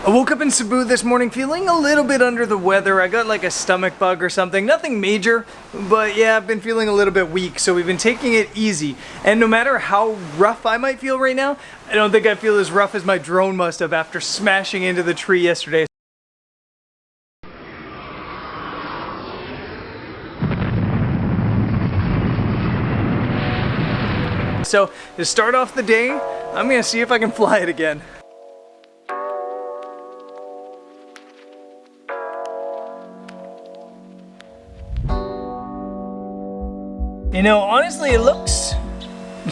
I woke up in Cebu this morning feeling a little bit under the weather. I got like a stomach bug or something. Nothing major, but yeah, I've been feeling a little bit weak, so we've been taking it easy. And no matter how rough I might feel right now, I don't think I feel as rough as my drone must have after smashing into the tree yesterday. So to start off the day, I'm gonna see if I can fly it again. You know, honestly, it looks,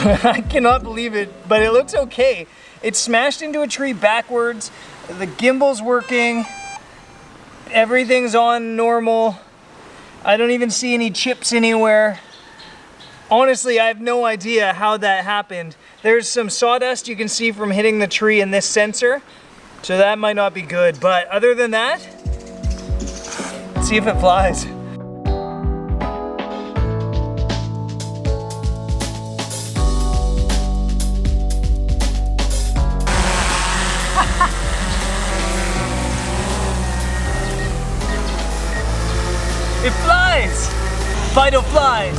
I cannot believe it, but it looks okay. It smashed into a tree backwards, the gimbal's working, everything's on normal. I don't even see any chips anywhere. Honestly, I have no idea how that happened. There's some sawdust you can see from hitting the tree in this sensor, so that might not be good. But other than that, let's see if it flies. It flies! Fido flies!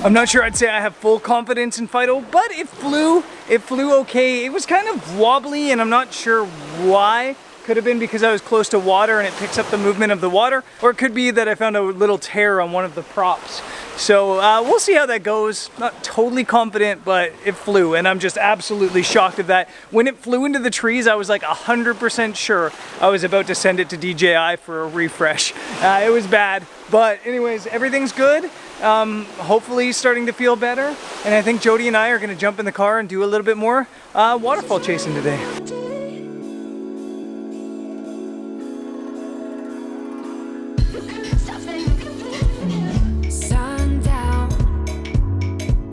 I'm not sure I'd say I have full confidence in Fido, but it flew okay. It was kind of wobbly and I'm not sure why. Could have been because I was close to water and it picks up the movement of the water, or it could be that I found a little tear on one of the props. So we'll see how that goes. Not totally confident, but it flew and I'm just absolutely shocked at that. When it flew into the trees, I was like 100% sure I was about to send it to DJI for a refresh. It was bad, but anyways, everything's good. Hopefully starting to feel better, and I think Jodie and I are gonna jump in the car and do a little bit more waterfall chasing today. Sundown,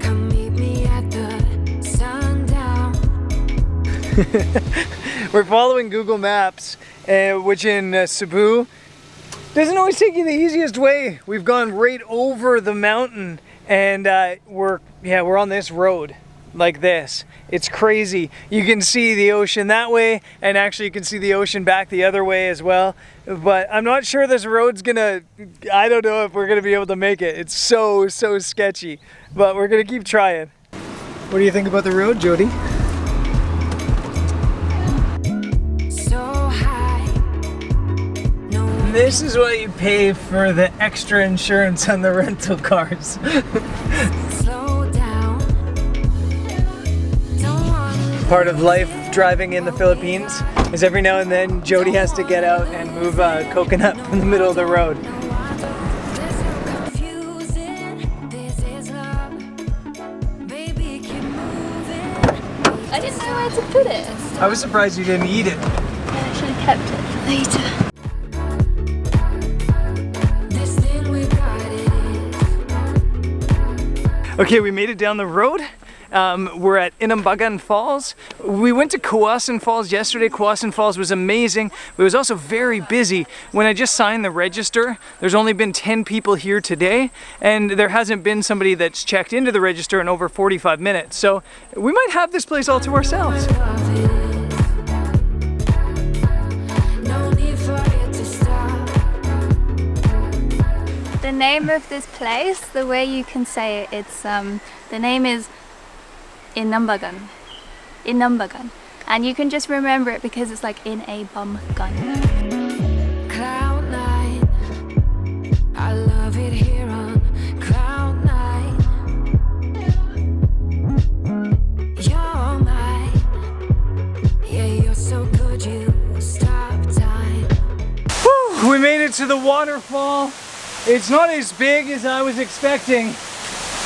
come meet me at the sundown. We're following Google Maps, which in Cebu doesn't always take you the easiest way. We've gone right over the mountain and we're on this road like this. It's crazy. You can see the ocean that way, and actually you can see the ocean back the other way as well. But I'm not sure this road's gonna, I don't know if we're gonna be able to make it. It's so sketchy, but we're gonna keep trying. What do you think about the road, Jodie? This is what you pay for the extra insurance on the rental cars. Slow down. Part of life driving in the Philippines is every now and then Jodie has to get out and move a coconut from the middle of the road. I didn't know where to put it. I was surprised you didn't eat it. I should have kept it for later. Okay, we made it down the road. We're at Inambagan Falls. We went to Kawasan Falls yesterday. Kawasan Falls was amazing, but it was also very busy. When I just signed the register, there's only been 10 people here today, and there hasn't been somebody that's checked into the register in over 45 minutes. So we might have this place all to ourselves. The name of this place, the way you can say it, it's the name is Inambagan. Inambagan. And you can just remember it because it's like in a bum gun. Cloud nine. I love it here on cloud nine. You're mine. Yeah, you're so good, you stop time. Whew, we made it to the waterfall. It's not as big as I was expecting,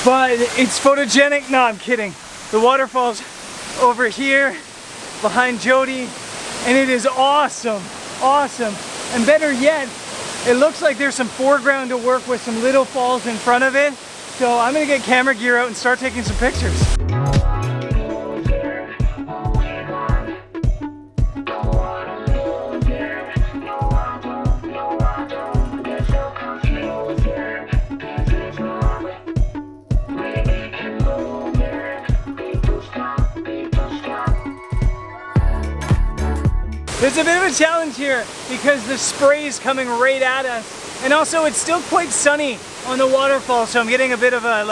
but it's photogenic. No, I'm kidding. The waterfall's over here behind Jodie, and it is awesome, awesome. And better yet, it looks like there's some foreground to work with, some little falls in front of it. So I'm gonna get camera gear out and start taking some pictures. There's a bit of a challenge here because the spray is coming right at us, and also it's still quite sunny on the waterfall, so I'm getting a bit of a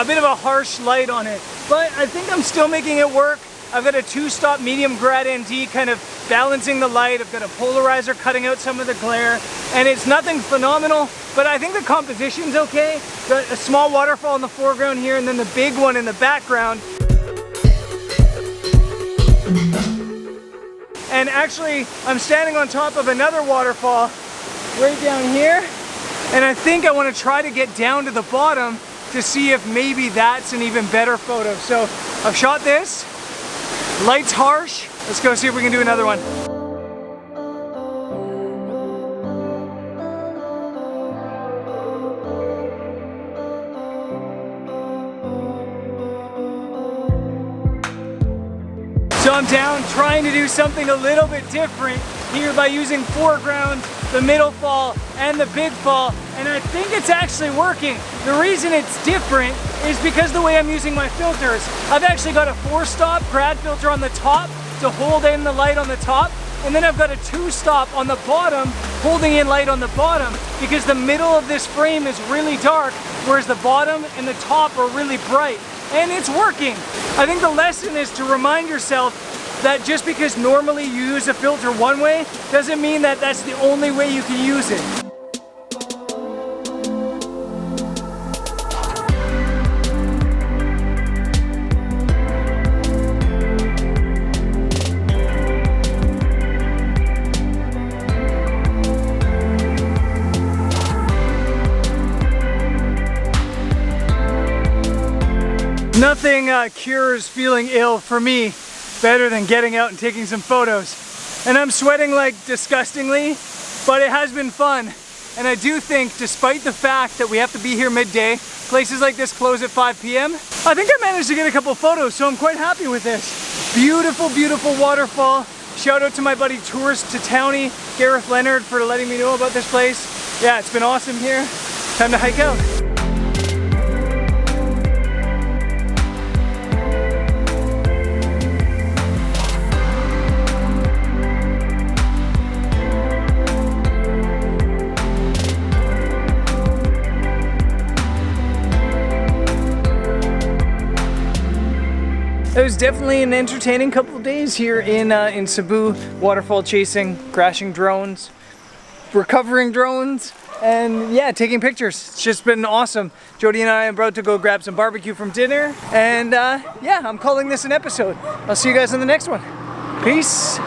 bit of a harsh light on it. But I think I'm still making it work. I've got a 2-stop medium grad ND kind of balancing the light. I've got a polarizer cutting out some of the glare, and it's nothing phenomenal, but I think the composition's okay. Got a small waterfall in the foreground here, and then the big one in the background. And actually, I'm standing on top of another waterfall right down here, and I think I want to try to get down to the bottom to see if maybe that's an even better photo. So I've shot this, light's harsh. Let's go see if we can do another one. So I'm down trying to do something a little bit different here by using foreground, the middle fall, and the big fall, and I think it's actually working. The reason it's different is because the way I'm using my filters. I've actually got a 4-stop grad filter on the top to hold in the light on the top, and then I've got a 2-stop on the bottom holding in light on the bottom, because the middle of this frame is really dark, whereas the bottom and the top are really bright. And it's working. I think the lesson is to remind yourself that just because normally you use a filter one way, doesn't mean that that's the only way you can use it. Nothing cures feeling ill for me better than getting out and taking some photos. And I'm sweating like disgustingly, but it has been fun. And I do think, despite the fact that we have to be here midday, places like this close at 5 p.m., I think I managed to get a couple photos, so I'm quite happy with this. Beautiful, beautiful waterfall. Shout out to my buddy Tourist to Townie, Gareth Leonard, for letting me know about this place. Yeah, it's been awesome here. Time to hike out. It was definitely an entertaining couple of days here in Cebu, waterfall chasing, crashing drones, recovering drones, and yeah, taking pictures. It's just been awesome. Jodie and I are about to go grab some barbecue from dinner, and yeah, I'm calling this an episode. I'll see you guys in the next one. Peace.